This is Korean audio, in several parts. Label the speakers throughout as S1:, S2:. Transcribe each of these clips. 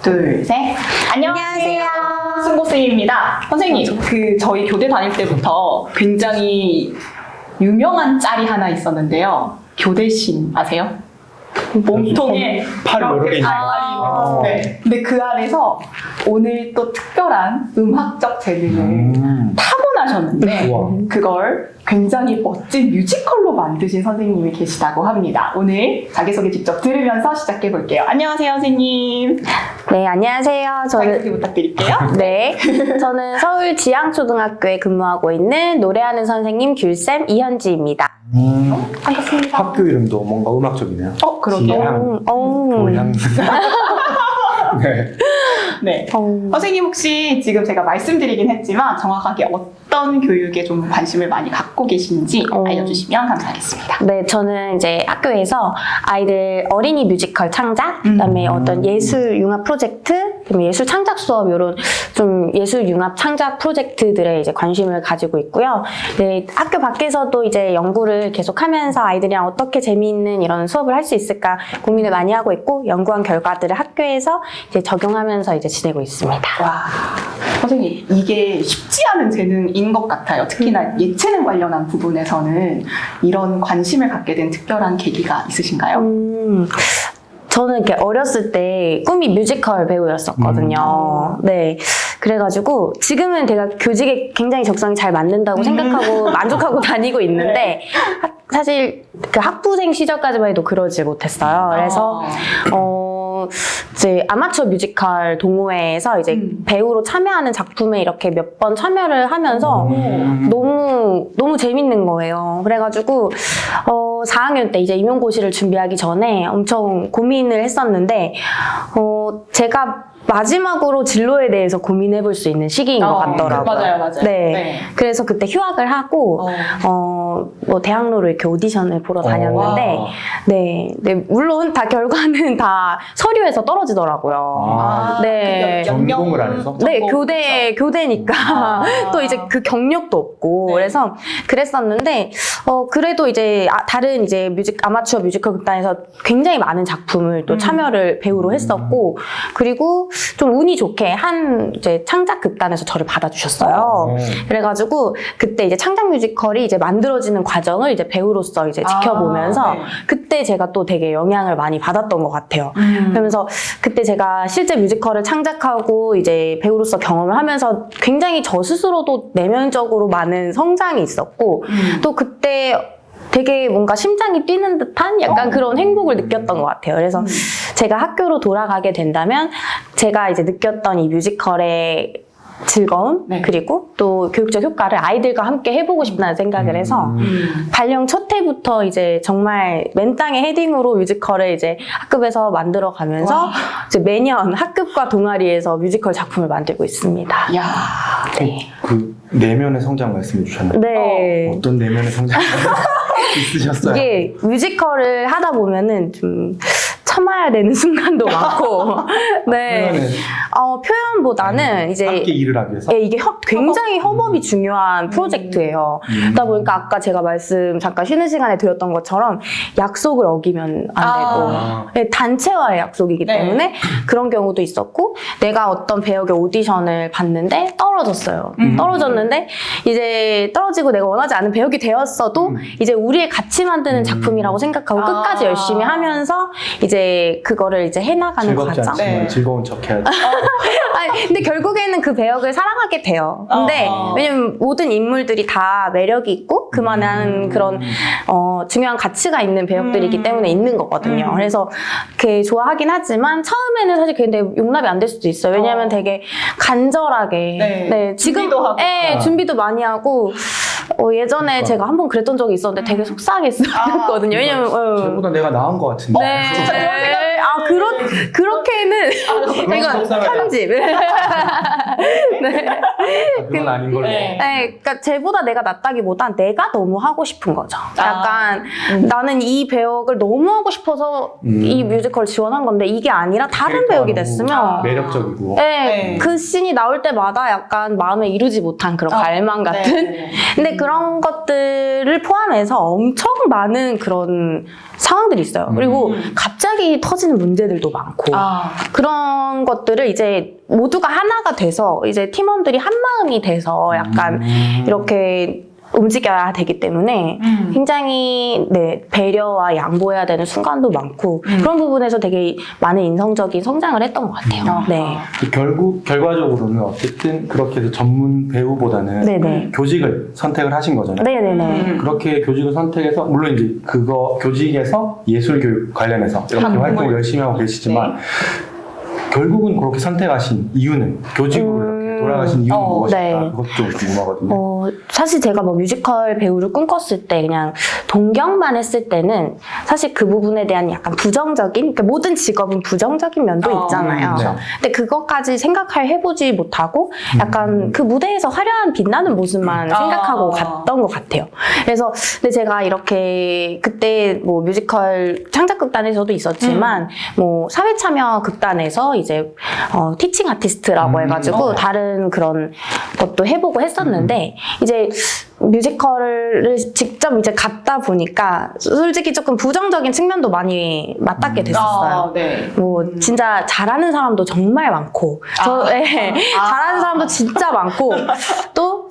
S1: 둘, 셋. 안녕하세요. 승고쌤입니다. 선생님, 저희 교대 다닐 때부터 굉장히 유명한 짤이 하나 있었는데요. 교대신 아세요? 몸통에
S2: 팔 여러 개 있는
S1: 거. 네. 근데 그 안에서 오늘 또 특별한 음악적 재능을 타고나셨는데
S2: 우와.
S1: 그걸 굉장히 멋진 뮤지컬로 만드신 선생님이 계시다고 합니다. 오늘 자기소개 직접 들으면서 시작해 볼게요. 안녕하세요, 선생님.
S3: 네, 안녕하세요.
S1: 자기소개 부탁드릴게요.
S3: 네, 저는 서울 지향초등학교에 근무하고 있는 노래하는 선생님 귤쌤 이현지입니다.
S1: 반갑습니다.
S2: 학교 이름도 뭔가 음악적이네요.
S1: 그러게요.
S2: 지향, 교양. 네.
S1: 네. 선생님 혹시 지금 제가 말씀드리긴 했지만 정확하게 어떤 교육에 좀 관심을 많이 갖고 계신지 알려주시면 감사하겠습니다.
S3: 네, 저는 이제 학교에서 아이들 어린이 뮤지컬 창작, 그다음에 어떤 예술 융합 프로젝트, 그다음에 예술 창작 수업 이런 좀 예술 융합 창작 프로젝트들에 이제 관심을 가지고 있고요. 네, 학교 밖에서도 이제 연구를 계속하면서 아이들이랑 어떻게 재미있는 이런 수업을 할 수 있을까 고민을 많이 하고 있고 연구한 결과들을 학교에서 이제 적용하면서 이제 지내고 있습니다.
S1: 와, 선생님 이게 쉽지 않은 재능인 것 같아요. 특히나 예체능 관련한 부분에서는 이런 관심을 갖게 된 특별한 계기가 있으신가요?
S3: 저는 이렇게 어렸을 때 꿈이 뮤지컬 배우였었거든요. 네. 그래가지고 지금은 제가 교직에 굉장히 적성이 잘 맞는다고 생각하고 만족하고 다니고 있는데 사실 그 학부생 시절까지만 해도 그러지 못했어요. 그래서 이제 아마추어 뮤지컬 동호회에서 이제 배우로 참여하는 작품에 이렇게 몇 번 참여를 하면서 너무 재밌는 거예요. 그래가지고 4학년 때 이제 임용고시를 준비하기 전에 엄청 고민을 했었는데 제가 마지막으로 진로에 대해서 고민해볼 수 있는 시기인 것 같더라고요.
S1: 맞아요.
S3: 네. 그래서 그때 휴학을 하고 뭐 대학로로 이렇게 오디션을 보러 다녔는데 네, 물론 다 결과는 다 서류에서 떨어지더라고요. 네.
S2: 전공을 안 해서?
S3: 네, 교대니까 또 이제 그 경력도 없고 그래서 그랬었는데 그래도 이제 다른 이제 아마추어 뮤지컬 극단에서 굉장히 많은 작품을 또 참여를 배우로 했었고 그리고 좀 운이 좋게 한 이제 창작 극단에서 저를 받아주셨어요. 그래가지고 그때 이제 창작 뮤지컬이 이제 만들어지는 과정을 이제 배우로서 이제 지켜보면서 그때 제가 또 되게 영향을 많이 받았던 것 같아요. 그러면서 그때 제가 실제 뮤지컬을 창작하고 이제 배우로서 경험을 하면서 굉장히 저 스스로도 내면적으로 많은 성장이 있었고 또 그때 되게 뭔가 심장이 뛰는 듯한 약간 그런 행복을 느꼈던 것 같아요. 그래서 제가 학교로 돌아가게 된다면 제가 이제 느꼈던 이 뮤지컬의 즐거움 그리고 또 교육적 효과를 아이들과 함께 해보고 싶다는 생각을 해서 발령 첫 해부터 이제 정말 맨 땅에 헤딩으로 뮤지컬을 이제 학급에서 만들어가면서 이제 매년 학급과 동아리에서 뮤지컬 작품을 만들고 있습니다.
S1: 이야.
S3: 네.
S2: 그 내면의 성장 말씀해 주셨나요?
S3: 네.
S2: 어떤 내면의 성장 있으셨어요?
S3: 이게 뮤지컬을 하다 보면은 좀 참아야 되는 순간도 많고, 네. 표현보다는 이제
S2: 함께 일을 하기 위해서.
S3: 이게 굉장히 협업이 중요한 프로젝트예요. 그러다 보니까 아까 제가 말씀 잠깐 쉬는 시간에 드렸던 것처럼 약속을 어기면 안 되고 네, 단체와의 약속이기 때문에 그런 경우도 있었고 내가 어떤 배역의 오디션을 봤는데 떨어졌어요. 떨어졌는데 이제 떨어지고 내가 원하지 않은 배역이 되었어도 이제 우리의 같이 만드는 작품이라고 생각하고 끝까지 열심히 하면서 이제 그거를 이제 해나가는
S2: 즐겁지
S3: 과정.
S2: 않지만 즐거운 척 해야지.
S3: 아니, 근데 결국에는 그 배역을 사랑하게 돼요. 근데 왜냐면 모든 인물들이 다 매력이 있고 그만한 그런 중요한 가치가 있는 배역들이기 때문에 있는 거거든요. 그래서 이렇게 좋아하긴 하지만 처음에는 사실 근데 용납이 안 될 수도 있어요. 왜냐면 되게 간절하게 지금
S1: 준비도 하고.
S3: 준비도 많이 하고 예전에 제가 한 번 그랬던 적이 있었는데 되게 속상했거든요. 왜냐면
S2: 저보다 내가 나은 것 같은데.
S3: 네. 그렇게는 이건
S2: 속상하다.
S3: 편집. 네.
S2: 그건 아닌 걸로.
S1: 네.
S3: 네, 그러니까 쟤보다 내가 낫다기보단 내가 너무 하고 싶은 거죠. 약간 나는 이 배역을 너무 하고 싶어서 이 뮤지컬 지원한 건데 이게 아니라 다른 배역이 됐으면
S2: 매력적이고.
S3: 네,
S1: 네.
S3: 그 씬이 나올 때마다 약간 마음에 이루지 못한 그런 갈망 같은.
S1: 네.
S3: 근데 그런 것들을 포함해서 엄청 많은 그런 상황들이 있어요. 그리고 갑자기 터지는 문제들도 많고 그런 것들을 이제 모두가 하나가 돼서 이제 팀원들이 한 마음이 돼서 약간 이렇게 움직여야 되기 때문에 굉장히 네, 배려와 양보해야 되는 순간도 많고 그런 부분에서 되게 많은 인성적인 성장을 했던 것 같아요. 네.
S2: 결국 결과적으로는 어쨌든 그렇게 해서 전문 배우보다는
S3: 네네.
S2: 교직을 선택을 하신 거잖아요.
S3: 네네네.
S2: 그렇게 교직을 선택해서 물론 이제 그거 교직에서 예술 교육 관련해서 이렇게
S1: 전공을.
S2: 활동을 열심히 하고 계시지만 결국은 그렇게 선택하신 이유는 교직으로 이렇게 돌아가신 이유는 무엇일까?
S3: 네.
S2: 그것 좀 궁금하거든요.
S3: 사실 제가 뭐 뮤지컬 배우를 꿈꿨을 때 그냥 동경만 했을 때는 사실 그 부분에 대한 약간 부정적인, 그러니까 모든 직업은 부정적인 면도 있잖아요.
S2: 네.
S3: 근데 그것까지 해보지 못하고 약간 그 무대에서 화려한 빛나는 모습만 생각하고 갔던 것 같아요. 그래서 근데 제가 이렇게 그때 뭐 뮤지컬 창작극단에서도 있었지만 뭐 사회참여 극단에서 이제 티칭 아티스트라고 해가지고 다른 그런 것도 해보고 했었는데 이제 뮤지컬을 직접 이제 갔다 보니까 솔직히 조금 부정적인 측면도 많이 맞닿게 됐었어요.
S1: 네.
S3: 뭐 진짜 잘하는 사람도 정말 많고 잘하는 사람도 진짜 많고 또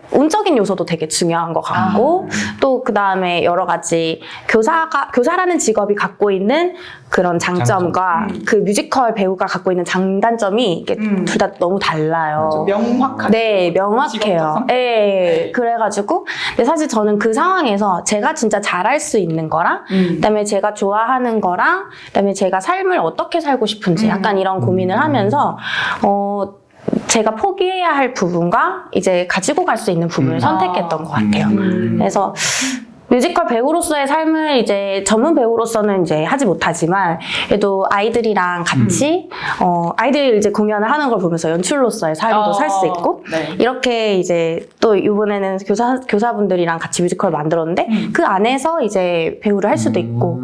S3: 운적인 요소도 되게 중요한 것 같고 또 그 다음에 여러 가지 교사라는 직업이 갖고 있는 그런 장점과 그 뮤지컬 배우가 갖고 있는 장단점이 둘 다 너무 달라요.
S1: 명확하게.
S3: 네, 명확해요. 네, 그래가지고 근데 사실 저는 그 상황에서 제가 진짜 잘할 수 있는 거랑 그다음에 제가 좋아하는 거랑 그다음에 제가 삶을 어떻게 살고 싶은지 약간 이런 고민을 하면서 제가 포기해야 할 부분과 이제 가지고 갈 수 있는 부분을 선택했던 것 같아요. 그래서 뮤지컬 배우로서의 삶을 이제 전문 배우로서는 이제 하지 못하지만 그래도 아이들이랑 같이 아이들 이제 공연을 하는 걸 보면서 연출로서의 삶도 살 수 있고
S1: 네.
S3: 이렇게 이제 또 이번에는 교사분들이랑 같이 뮤지컬을 만들었는데 그 안에서 이제 배우를 할 수도 있고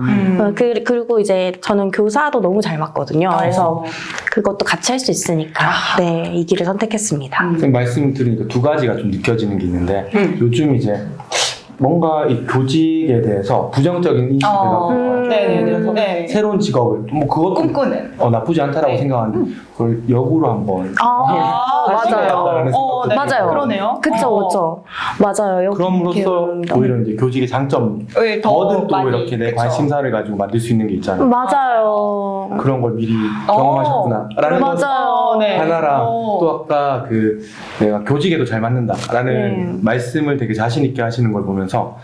S3: 그리고 이제 저는 교사도 너무 잘 맞거든요. 그래서 그것도 같이 할 수 있으니까 네, 이 길을 선택했습니다.
S2: 선생님 말씀 들으니까 두 가지가 좀 느껴지는 게 있는데 요즘 이제 뭔가 이 교직에 대해서 부정적인 인식이 돼가지고 그래서
S1: 네.
S2: 새로운 직업을 뭐 그것도
S1: 꿈꾸는.
S2: 나쁘지 않다라고 생각하는데 그걸 역으로 한번
S3: 맞아요.
S1: 네.
S3: 맞아요.
S1: 그러네요.
S3: 그쵸. 맞아요.
S2: 그럼으로써 오히려 이제 교직의 장점 뭐든 또
S1: 많이,
S2: 이렇게 내
S1: 그쵸.
S2: 관심사를 가지고 만들 수 있는 게 있잖아요.
S3: 맞아요.
S2: 그런 걸 미리 경험하셨구나 라는 것
S3: 맞아요.
S1: 네.
S2: 하나랑 또 아까 그 내가 교직에도 잘 맞는다라는 말씀을 되게 자신 있게 하시는 걸 보면서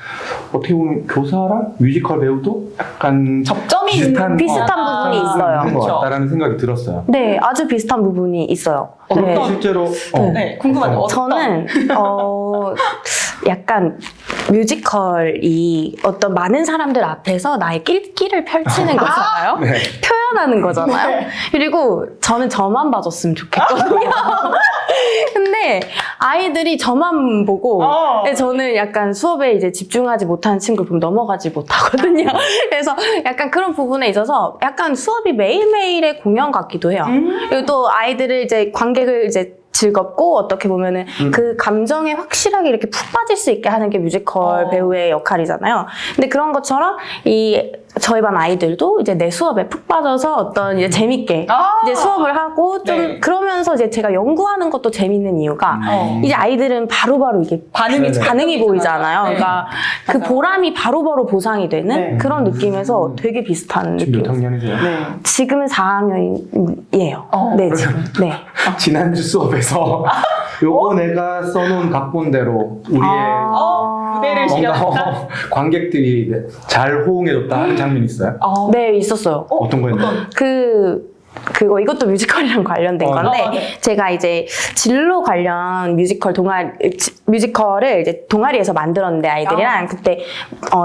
S2: 어떻게 보면 교사랑 뮤지컬 배우도 약간
S1: 접점이
S2: 비슷한
S3: 부분이 있어요.
S2: 있는 것
S1: 그쵸.
S2: 같다라는 생각이 들었어요.
S3: 네, 아주 비슷한 부분이 있어요.
S2: 그렇게
S3: 네.
S2: 실제로
S1: 네, 궁금하네요.
S3: 저는 약간 뮤지컬이 어떤 많은 사람들 앞에서 나의 끼를 펼치는 거잖아요.
S2: 네.
S3: 표현하는 거잖아요. 그리고 저는 저만 봐줬으면 좋겠거든요. 근데 아이들이 저만 보고 근데 저는 약간 수업에 이제 집중하지 못하는 친구를 보면 넘어가지 못하거든요. 그래서 약간 그런 부분에 있어서 약간 수업이 매일매일의 공연 같기도 해요. 그리고 또 아이들을 이제 관객을 이제 즐겁고 어떻게 보면은 그 감정에 확실하게 이렇게 푹 빠질 수 있게 하는 게 뮤지컬 배우의 역할이잖아요. 근데 그런 것처럼 저희 반 아이들도 이제 내 수업에 푹 빠져서 어떤 이제 재밌게 이제 수업을 하고 좀 그러면서 이제 제가 연구하는 것도 재밌는 이유가 이제 아이들은 바로바로 이게 반응이 보이잖아요. 그러니까 그 보람이 바로바로 보상이 되는 그런 느낌에서 되게 비슷한
S2: 지금 몇
S3: 느낌.
S2: 학년이세요?
S3: 지금은 4학년이에요. 네, 지금. 네.
S2: 지난주 수업에서 요거 내가 써놓은 각본대로 우리의
S1: 무대를 시켰다.
S2: 뭔가 관객들이 잘 호응해줬다 하는 장면이 있어요?
S3: 네, 있었어요.
S2: 어떤 거였나요?
S3: 그 이것도 뮤지컬이랑 관련된 건데
S1: 네.
S3: 제가 이제 진로 관련 뮤지컬을 이제 동아리에서 만들었는데 아이들이랑 그때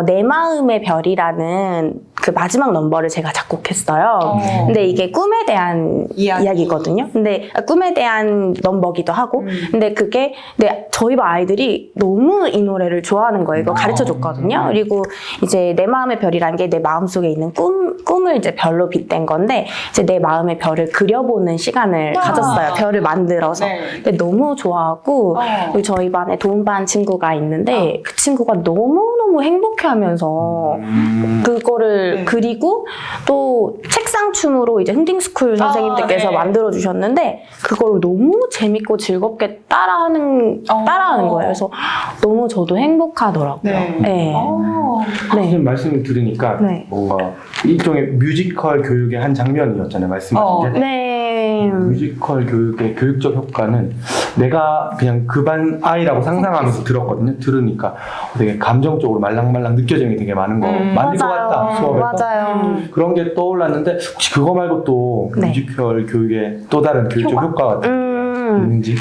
S3: 내 마음의 별이라는 그 마지막 넘버를 제가 작곡했어요. 근데 이게 꿈에 대한 이야기거든요. 근데 꿈에 대한 넘버기도 하고 근데 그게 저희 반 아이들이 너무 이 노래를 좋아하는 거예요. 이거 가르쳐 줬거든요. 그리고 이제 내 마음의 별이라는 게 내 마음속에 있는 꿈을 이제 별로 빗댄 건데 이제 내 마음의 별을 그려보는 시간을 가졌어요. 별을 만들어서.
S1: 네.
S3: 근데 너무 좋아하고 그리고 저희 반에 도움반 친구가 있는데 그 친구가 너무너무 행복해하면서 그거를
S1: 네.
S3: 그리고 또 책상춤으로 이제 흥딩스쿨 선생님들께서
S1: 네.
S3: 만들어 주셨는데 그걸 너무 재밌고 즐겁게 따라하는 거예요. 그래서 너무 저도 행복하더라고요.
S1: 네.
S3: 네.
S2: 선생님 말씀을 들으니까
S3: 네.
S2: 뭔가 일종의 뮤지컬 교육의 한 장면이었잖아요. 말씀하신 게.
S3: 네.
S2: 뮤지컬 교육의 교육적 효과는 내가 그냥 그 반 아이라고 상상하면서 들었거든요. 들으니까 되게 감정적으로 말랑말랑 느껴지는 게 되게 많은 거 맞는 것 같다. 수업에서.
S3: 맞아요.
S2: 그런 게 떠올랐는데 혹시 그거 말고 또
S3: 네.
S2: 뮤지컬 교육의 또 다른 교육적 효과가 있는지?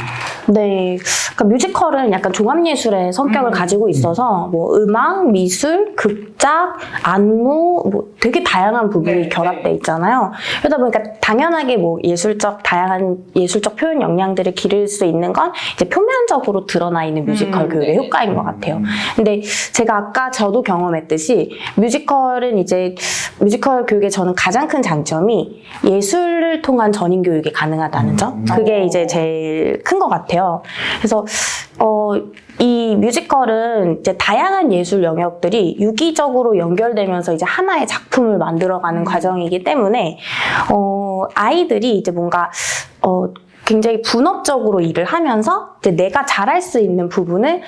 S3: 네. 그러니까 뮤지컬은 약간 종합예술의 성격을 가지고 있어서 뭐 음악, 미술, 극작, 안무 뭐 되게 다양한 부분이
S1: 네,
S3: 결합돼
S1: 네.
S3: 있잖아요. 그러다 보니까 당연하게 뭐 다양한 예술적 표현 역량들을 기를 수 있는 건 이제 표면적으로 드러나 있는 뮤지컬 교육의
S1: 네.
S3: 효과인 것 같아요. 근데 제가 아까 저도 경험했듯이 뮤지컬 교육의 저는 가장 큰 장점이 예술을 통한 전인 교육이 가능하다는 점. 그게 이제 제일 큰 것 같아요. 그래서 이 뮤지컬은 이제 다양한 예술 영역들이 유기적으로 연결되면서 이제 하나의 작품을 만들어가는 과정이기 때문에 아이들이 이제 뭔가 굉장히 분업적으로 일을 하면서 이제 내가 잘할 수 있는 부분을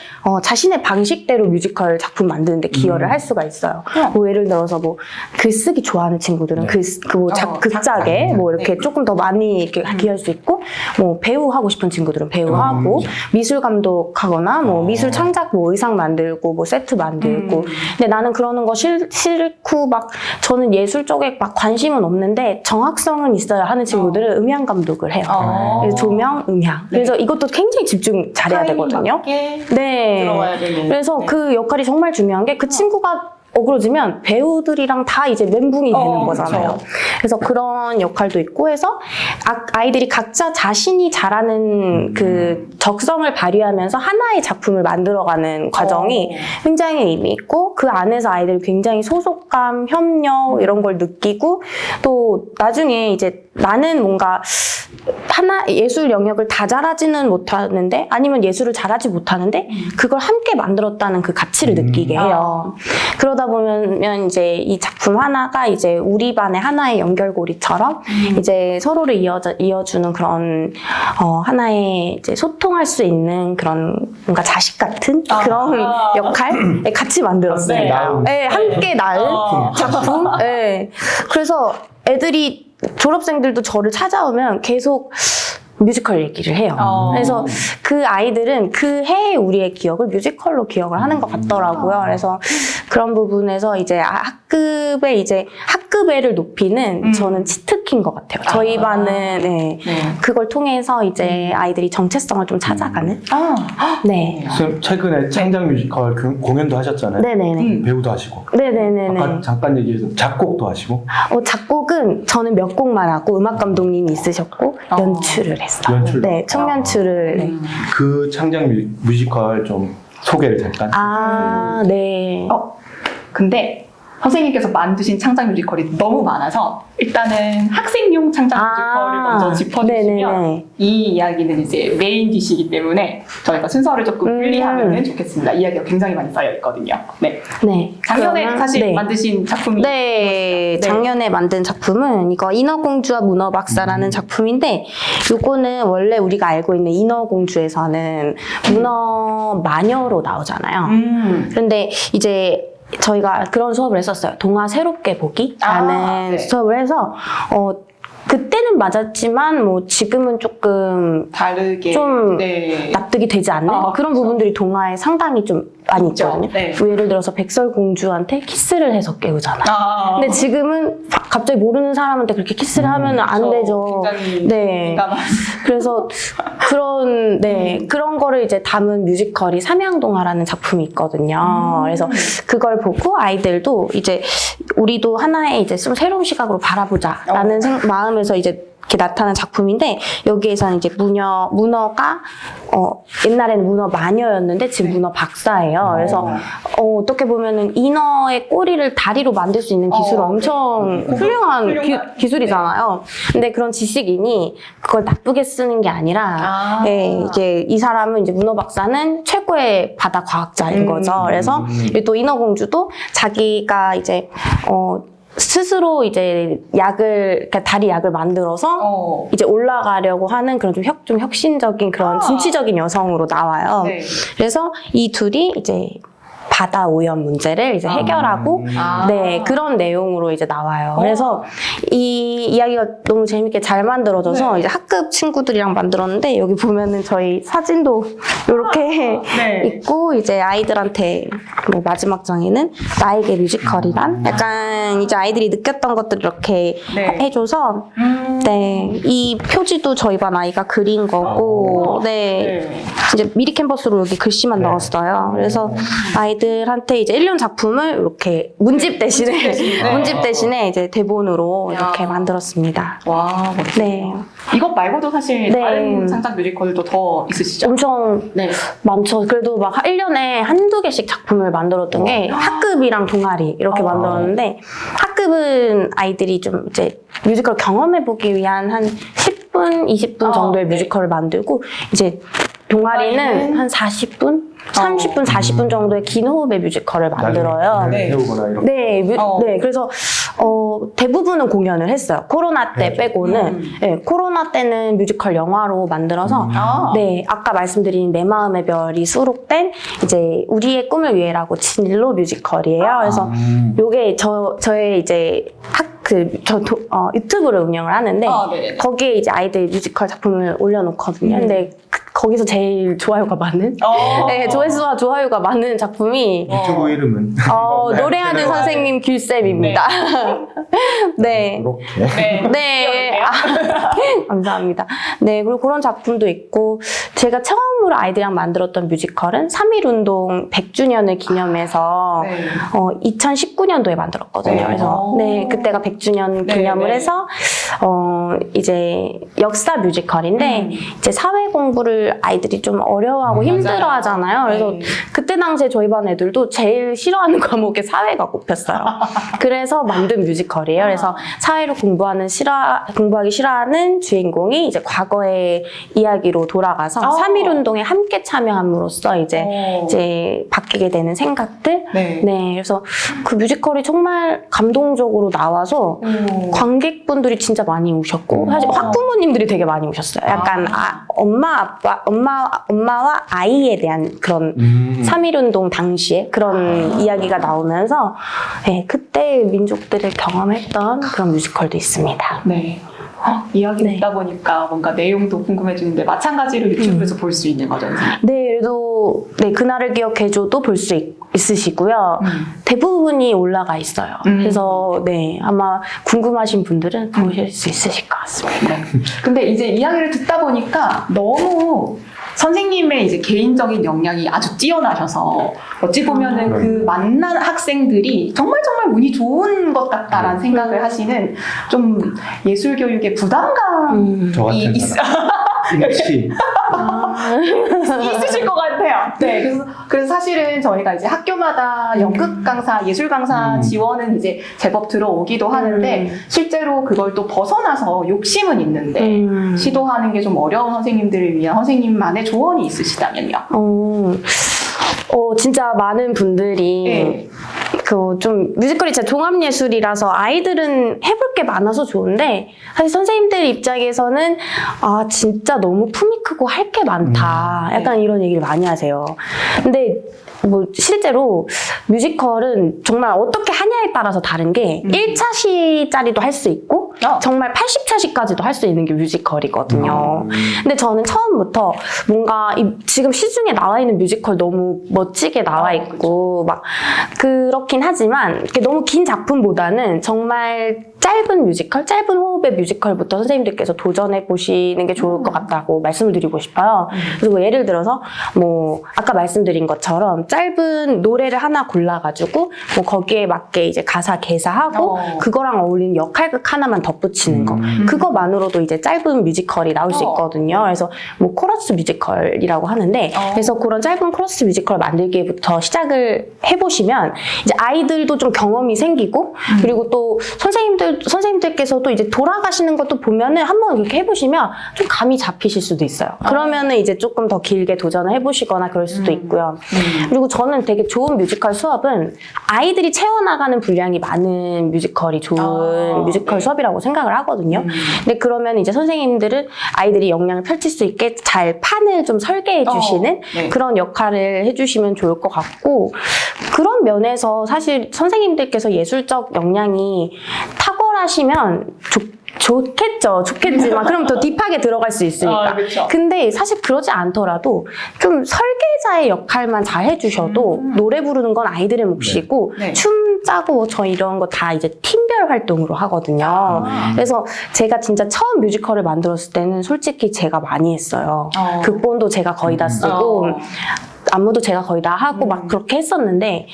S3: 자신의 방식대로 뮤지컬 작품 만드는데 기여를 할 수가 있어요. 뭐 예를 들어서 뭐 글쓰기 좋아하는 친구들은 극작에 뭐 이렇게 조금 더 많이 이렇게 기여할 수 있고 뭐 배우 하고 싶은 친구들은 배우하고 미술 감독하거나 뭐 미술 창작 뭐 의상 만들고 뭐 세트 만들고 근데 나는 그러는 거 싫고 막 저는 예술 쪽에 막 관심은 없는데 정확성은 있어야 하는 친구들은 음향 감독을 해요. 조명, 음향. 그래서 이것도 굉장히 집중 잘해야 되거든요. 네.
S1: 들어와야 되는.
S3: 그래서 그 역할이 정말 중요한 게 그 친구가 어그러지면 배우들이랑 다 이제 멘붕이 되는 거잖아요.
S1: 그렇죠.
S3: 그래서 그런 역할도 있고 해서 아이들이 각자 자신이 잘하는 그 적성을 발휘하면서 하나의 작품을 만들어가는 과정이 굉장히 의미 있고 그 안에서 아이들이 굉장히 소속감, 협력 이런 걸 느끼고 또 나중에 이제 나는 뭔가 예술 영역을 다 잘하지는 못하는데 아니면 예술을 잘하지 못하는데 그걸 함께 만들었다는 그 가치를 느끼게 해요. 그러다 보면 이제 이 작품 하나가 이제 우리 반의 하나의 연결고리처럼 이제 서로를 이어주는 그런 하나의 이제 소통할 수 있는 그런 뭔가 자식 같은 그런 역할 같이 만들었어요. 네, 함께 낳은 작품. 네. 그래서 애들이 졸업생들도 저를 찾아오면 계속 뮤지컬 얘기를 해요. 그래서 그 아이들은 그 해의 우리의 기억을 뮤지컬로 기억을 하는 것 같더라고요. 그래서 그런 부분에서 이제 학급애를 높이는 저는 치트키인 것 같아요. 저희 반은 그걸 통해서 이제 아이들이 정체성을 좀 찾아가는. 네.
S2: 선생님 최근에 창작 뮤지컬 공연도 하셨잖아요.
S3: 네네네.
S2: 배우도 하시고.
S3: 네네네네.
S2: 아까 잠깐 얘기해서 작곡도 하시고.
S3: 작곡은 저는 몇 곡만 하고 음악 감독님이 있으셨고 연출을 했어요.
S2: 연출도?
S3: 네, 총연출을. 네.
S2: 그 창작 뮤지컬 좀 소개를 잠깐.
S3: 네.
S1: 근데 선생님께서 만드신 창작 뮤지컬이 너무 많아서 일단은 학생용 창작 뮤지컬을 먼저 짚어주시면
S3: 네네네.
S1: 이 이야기는 이제 메인 디시이기 때문에 저희가 순서를 조금 분리하면 좋겠습니다. 이야기가 굉장히 많이 쌓여 있거든요. 네.
S3: 네.
S1: 작년에
S3: 그러면,
S1: 사실 만드신 작품이
S3: 네, 작년에 만든 작품은 이거 인어공주와 문어박사라는 작품인데 요거는 원래 우리가 알고 있는 인어공주에서는 문어 마녀로 나오잖아요. 그런데 이제 저희가 그런 수업을 했었어요. 동화 새롭게 보기라는 수업을 해서 그때는 맞았지만 뭐 지금은 조금
S1: 다르게
S3: 좀 납득이 되지 않는 그런 부분들이 동화에 상당히 좀 많이 있거든요. 뭐 예를 들어서 백설공주한테 키스를 해서 깨우잖아요. 근데 지금은 갑자기 모르는 사람한테 그렇게 키스를 하면 안 되죠.
S1: 굉장히
S3: 네.
S1: 민감한.
S3: 그래서 그런 거를 이제 담은 뮤지컬이 삼양동화라는 작품이 있거든요. 그래서 그걸 보고 아이들도 이제 우리도 하나의 이제 좀 새로운 시각으로 바라보자라는 마음에서 이제 이렇게 나타난 작품인데 여기에서는 이제 문어가 옛날에는 문어 마녀였는데 지금 문어 박사예요. 그래서 어떻게 보면은 인어의 꼬리를 다리로 만들 수 있는 기술은 엄청 훌륭한 기술이잖아요. 근데 그런 지식인이 그걸 나쁘게 쓰는 게 아니라 이제 이 사람은 이제 문어 박사는 최고의 바다 과학자인 거죠. 그래서 또 인어공주도 자기가 이제 스스로 이제 그러니까 다리 약을 만들어서 이제 올라가려고 하는 그런 좀 혁신적인 그런 진취적인 여성으로 나와요.
S1: 네.
S3: 그래서 이 둘이 이제 바다 오염 문제를 이제 해결하고 그런 내용으로 이제 나와요. 그래서 이 이야기가 너무 재밌게 잘 만들어져서 이제 학급 친구들이랑 만들었는데 여기 보면은 저희 사진도 이렇게 있고 이제 아이들한테 뭐 마지막 장에는 나에게 뮤지컬이란 약간 이제 아이들이 느꼈던 것들 이렇게 해줘서 이 표지도 저희 반 아이가 그린 거고 이제 미리 캔버스로 여기 글씨만 넣었어요. 그래서 아이들한테 이제 1년 작품을 이렇게 문집 대신에 이제 대본으로 이렇게 만들었습니다.
S1: 와, 멋지다. 이것 말고도 사실 다른 창작 뮤지컬도 더 있으시죠?
S3: 엄청 많죠. 그래도 막 1년에 한두 개씩 작품을 만들었던 게 학급이랑 동아리 이렇게 만들었는데 학급은 아이들이 좀 이제 뮤지컬 경험해보기 위한 한 10분, 20분 정도의 뮤지컬을 만들고 이제 동아리는 한 40분? 30분, 40분 정도의 긴 호흡의 뮤지컬을 만들어요. 그래서 대부분은 공연을 했어요. 코로나 때 빼고는. 코로나 때는 뮤지컬 영화로 만들어서 아까 말씀드린 내 마음의 별이 수록된 이제 우리의 꿈을 위해라고 진로 뮤지컬이에요. 그래서 요게 저의 이제 유튜브를 운영을 하는데 거기에 이제 아이들 뮤지컬 작품을 올려놓거든요. 근데 거기서 제일 좋아요가 많은 조회수와 좋아요가 많은 작품이
S2: 유튜브 이름은
S3: 노래하는 선생님 길쌤입니다. 감사합니다. 그리고 그런 작품도 있고 제가 처음으로 아이들이랑 만들었던 뮤지컬은 3.1운동 100주년을 기념해서 2019년도에 만들었거든요. 그래서 그때가 100주년 기념을 해서 이제 역사 뮤지컬인데 이제 사회 공부를 아이들이 좀 어려워하고 힘들어 하잖아요. 그래서 그때 당시에 저희 반 애들도 제일 싫어하는 과목에 사회가 꼽혔어요. 그래서 만든 뮤지컬이에요. 그래서 사회를 공부하기 싫어하는 주인공이 이제 과거의 이야기로 돌아가서 3.1운동에 함께 참여함으로써 이제 바뀌게 되는 생각들. 그래서 그 뮤지컬이 정말 감동적으로 나와서 관객분들이 진짜 많이 오셨고 사실 학부모님들이 되게 많이 오셨어요. 약간 엄마와 아이에 대한 그런 3.1운동 당시에 그런 이야기가 나오면서 그때 민족들을 경험했던 그런 뮤지컬도 있습니다.
S1: 이야기 듣다 보니까 뭔가 내용도 궁금해지는데 마찬가지로 유튜브에서 볼 수 있는 거죠, 선생님?
S3: 그래도 그날을 기억해줘도 볼 수 있으시고요. 대부분이 올라가 있어요. 그래서 아마 궁금하신 분들은 보실 수 있으실 것 같습니다.
S1: 근데 이제 이야기를 듣다 보니까 너무 선생님의 이제 개인적인 역량이 아주 뛰어나셔서 어찌 보면은 그 만난 학생들이 정말 운이 좋은 것 같다라는 생각을 하시는 좀 예술 교육의 부담감이
S2: 역시
S1: 있으실 것 같아요. 그래서 사실은 저희가 이제 학교마다 연극 강사, 예술 강사 지원은 이제 제법 들어오기도 하는데 실제로 그걸 또 벗어나서 욕심은 있는데 시도하는 게 좀 어려운 선생님들을 위한 선생님만의 조언이 있으시다면요?
S3: 진짜 많은 분들이 좀 뮤지컬이 진짜 종합예술이라서 아이들은 해볼 게 많아서 좋은데 사실 선생님들 입장에서는 진짜 너무 품이 크고 할 게 많다 약간 이런 얘기를 많이 하세요. 근데 뭐 실제로 뮤지컬은 정말 어떻게 하냐에 따라서 다른 게 1차 시짜리도 할 수 있고 정말 80차시까지도 할 수 있는 게 뮤지컬이거든요. 근데 저는 처음부터 뭔가 지금 시중에 나와 있는 뮤지컬 너무 멋지게 나와 있고 막 그렇긴 하지만 이렇게 너무 긴 작품보다는 정말 짧은 뮤지컬, 짧은 호흡의 뮤지컬부터 선생님들께서 도전해 보시는 게 좋을 것 같다고 말씀을 드리고 싶어요. 그리고 예를 들어서 뭐 아까 말씀드린 것처럼 짧은 노래를 하나 골라가지고 뭐 거기에 맞게 이제 가사 개사하고 그거랑 어울리는 역할극 하나만 덧붙이는 거. 그거만으로도 이제 짧은 뮤지컬이 나올 수 있거든요. 그래서 뭐 코러스 뮤지컬이라고 하는데 그래서 그런 짧은 코러스 뮤지컬 만들기부터 시작을 해보시면 이제 아이들도 좀 경험이 생기고 그리고 또 선생님들께서도 이제 돌아가시는 것도 보면은 한번 그렇게 해보시면 좀 감이 잡히실 수도 있어요. 그러면은 이제 조금 더 길게 도전을 해보시거나 그럴 수도 있고요. 그리고 저는 되게 좋은 뮤지컬 수업은 아이들이 채워나가는 분량이 많은 뮤지컬이 좋은 뮤지컬 수업이라고 생각을 하거든요. 근데 그러면 이제 선생님들은 아이들이 역량을 펼칠 수 있게 잘 판을 좀 설계해 주시는 그런 역할을 해주시면 좋을 것 같고 그런 면에서 사실 선생님들께서 예술적 역량이 탁월하시면 좋겠지만 그럼 더 딥하게 들어갈 수 있으니까. 근데 사실 그러지 않더라도 좀 설계자의 역할만 잘 해주셔도 노래 부르는 건 아이들의 몫이고 춤 짜고 저 이런 거 다 이제 팀별 활동으로 하거든요. 그래서 제가 진짜 처음 뮤지컬을 만들었을 때는 솔직히 제가 많이 했어요. 극본도 제가 거의 다 쓰고 안무도 제가 거의 다 하고 막 그렇게 했었는데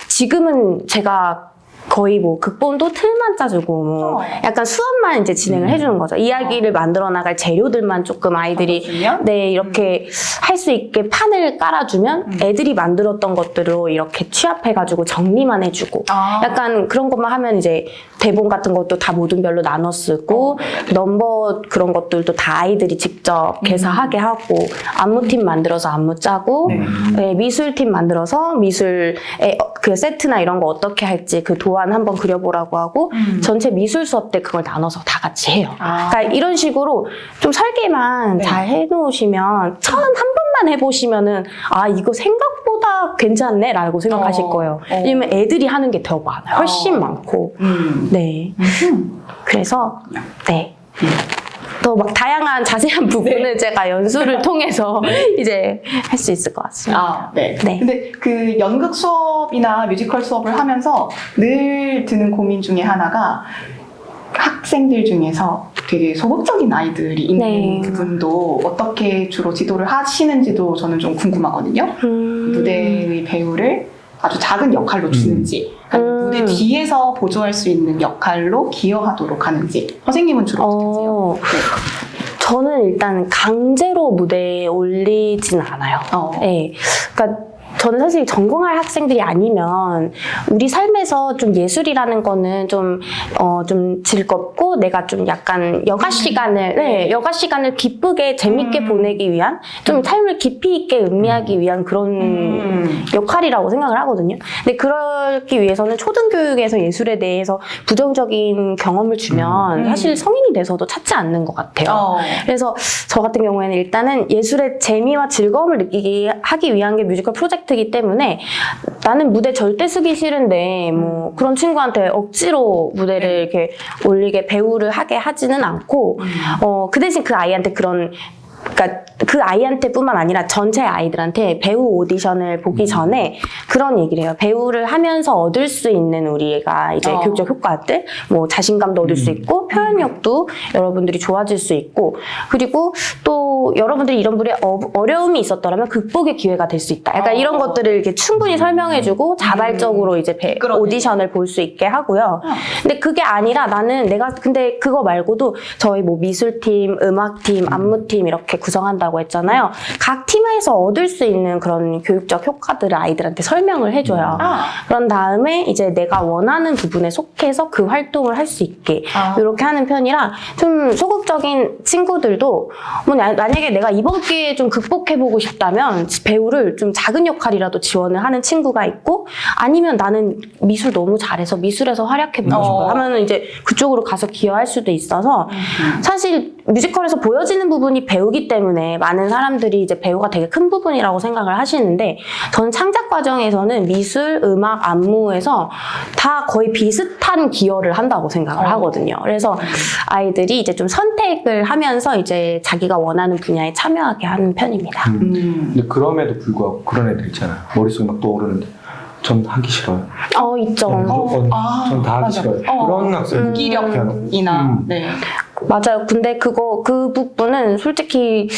S3: 지금은 제가 거의 뭐 극본도 틀만 짜주고 뭐 약간 수업만 이제 진행을 해주는 거죠. 이야기를 만들어 나갈 재료들만 조금 아이들이 네 이렇게 할 수 있게 판을 깔아주면 애들이 만들었던 것들로 이렇게 취합해가지고 정리만 해주고 약간 그런 것만 하면 이제 대본 같은 것도 다 모둠별로 나눠 쓰고 넘버 그런 것들도 다 아이들이 직접 개사하게 하고 안무팀 만들어서 안무 짜고 네, 미술팀 만들어서 미술의 그 세트나 이런 거 어떻게 할지 그 도안 한번 그려보라고 하고 전체 미술 수업 때 그걸 나눠서 다 같이 해요. 그러니까 이런 식으로 좀 설계만 잘 해놓으시면 처음 한 번만 해보시면은 아 이거 생각보다 괜찮네 라고 생각하실 거예요. 왜냐면 애들이 하는 게 더 많아요. 훨씬 많고 네 그래서 네 더 막 다양한 자세한 부분을 제가 연수를 통해서 이제 할 수 있을 것 같습니다.
S1: 네. 근데 그 연극 수업이나 뮤지컬 수업을 하면서 늘 드는 고민 중에 하나가 학생들 중에서 되게 소극적인 아이들이 있는 부분도 어떻게 주로 지도를 하시는지도 저는 좀 궁금하거든요. 무대의 배우를 아주 작은 역할로 주는지 무대 뒤에서 보조할 수 있는 역할로 기여하도록 하는지 선생님은 주로 어떻게 하세요?
S3: 저는 일단 강제로 무대에 올리진 않아요. 네. 그러니까 저는 사실 전공할 학생들이 아니면 우리 삶에서 좀 예술이라는 거는 좀 즐겁고 내가 좀 약간 여가 시간을 기쁘게 재밌게 보내기 위한 좀 삶을 깊이 있게 음미하기 위한 그런 역할이라고 생각을 하거든요. 근데 그러기 위해서는 초등교육에서 예술에 대해서 부정적인 경험을 주면 사실 성인이 돼서도 찾지 않는 것 같아요. 그래서 저 같은 경우에는 일단은 예술의 재미와 즐거움을 느끼게 하기 위한 게 뮤지컬 프로젝트이기 때문에 나는 무대 절대 쓰기 싫은데 뭐 그런 친구한테 억지로 무대를 이렇게 올리게 배우를 하게 하지는 않고 그 대신 그 아이한테 그러니까 그 아이한테뿐만 아니라 전체 아이들한테 배우 오디션을 보기 전에 그런 얘기를 해요. 배우를 하면서 얻을 수 있는 우리가 이제 교육적 효과들, 뭐 자신감도 얻을 수 있고 표현력도 여러분들이 좋아질 수 있고 그리고 또 여러분들이 이런 분의 어려움이 있었더라면 극복의 기회가 될 수 있다. 약간 이런 것들을 이렇게 충분히 설명해주고 자발적으로 이제 오디션을 볼 수 있게 하고요. 근데 그게 아니라 근데 그거 말고도 저희 뭐 미술팀, 음악팀, 안무팀 이렇게 구성한다고 했잖아요. 각 팀에서 얻을 수 있는 그런 교육적 효과들을 아이들한테 설명을 해줘요. 그런 다음에 이제 내가 원하는 부분에 속해서 그 활동을 할 수 있게 이렇게 하는 편이라 좀 소극적인 친구들도 뭐 만약에 내가 이번 기회에 좀 극복해보고 싶다면 배우를 좀 작은 역할이라도 지원을 하는 친구가 있고 아니면 나는 미술 너무 잘해서 미술에서 활약해보고 싶어 하면은 이제 그쪽으로 가서 기여할 수도 있어서 사실 뮤지컬에서 보여지는 부분이 배우기 때문에 많은 사람들이 이제 배우가 되게 큰 부분이라고 생각을 하시는데 저는 창작 과정에서는 미술, 음악, 안무에서 다 거의 비슷한 기여를 한다고 생각을 하거든요. 그래서 아이들이 이제 좀 선택을 하면서 이제 자기가 원하는 분야에 참여하게 하는 편입니다.
S2: 근데 그럼에도 불구하고 그런 애들 있잖아요. 머릿속에 막 떠오르는데 전 하기 싫어요.
S3: 있죠.
S2: 무조건 전 다 하기
S1: 맞아.
S2: 싫어요. 그런 학생
S1: 무기력이나 네.
S3: 맞아요. 근데 그 부분은 솔직히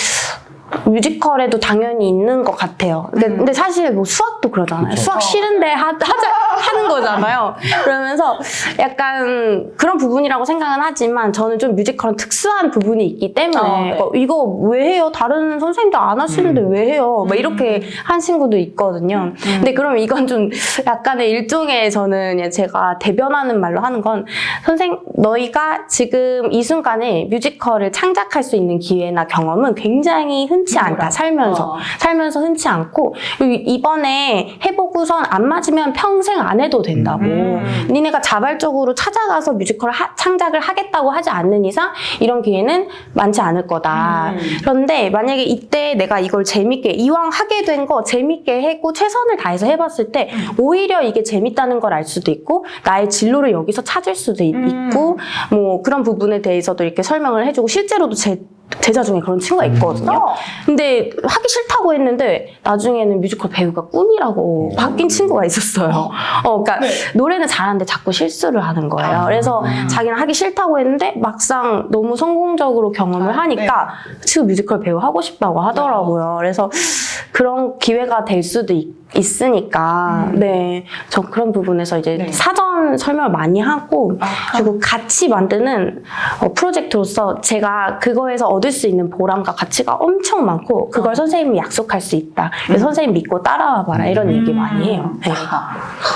S3: 뮤지컬에도 당연히 있는 것 같아요. 근데 사실 뭐 수학도 그러잖아요.
S2: 그쵸.
S3: 수학 싫은데 하는 거잖아요. 그러면서 약간 그런 부분이라고 생각은 하지만 저는 좀 뮤지컬은 특수한 부분이 있기 때문에
S1: 네.
S3: 이거 왜 해요? 다른 선생님도 안 하시는데 왜 해요? 막 이렇게 한 친구도 있거든요. 근데 그럼 이건 좀 약간의 일종의 저는 그냥 제가 대변하는 말로 하는 건 너희가 지금 이 순간에 뮤지컬을 창작할 수 있는 기회나 경험은 굉장히 흔치 않다. 살면서 흔치 않고 그리고 이번에 해보고선 안 맞으면 평생 안 해도 된다고. 니네가 자발적으로 찾아가서 뮤지컬 창작을 하겠다고 하지 않는 이상 이런 기회는 많지 않을 거다. 그런데 만약에 이때 내가 이걸 재밌게 이왕 하게 된 거 재밌게 했고 최선을 다해서 해봤을 때 오히려 이게 재밌다는 걸 알 수도 있고 나의 진로를 여기서 찾을 수도 있고 뭐 그런 부분에 대해서도 이렇게 설명을 해주고 실제로도 제자 중에 그런 친구가 있거든요. 근데 하기 싫다고 했는데 나중에는 뮤지컬 배우가 꿈이라고 바뀐 친구가 있었어요. 그러니까 노래는 잘하는데 자꾸 실수를 하는 거예요. 그래서 자기는 하기 싫다고 했는데 막상 너무 성공적으로 경험을 하니까 지금 뮤지컬 배우 하고 싶다고 하더라고요. 그래서 그런 기회가 될 수도 있으니까 네, 저 그런 부분에서 이제 사전 설명을 많이 하고 그리고 같이 만드는 프로젝트로서 제가 그거에서 얻을 수 있는 보람과 가치가 엄청 많고 그걸 선생님이 약속할 수 있다. 그래서 선생님 믿고 따라와 봐라 이런 얘기 많이 해요. 네.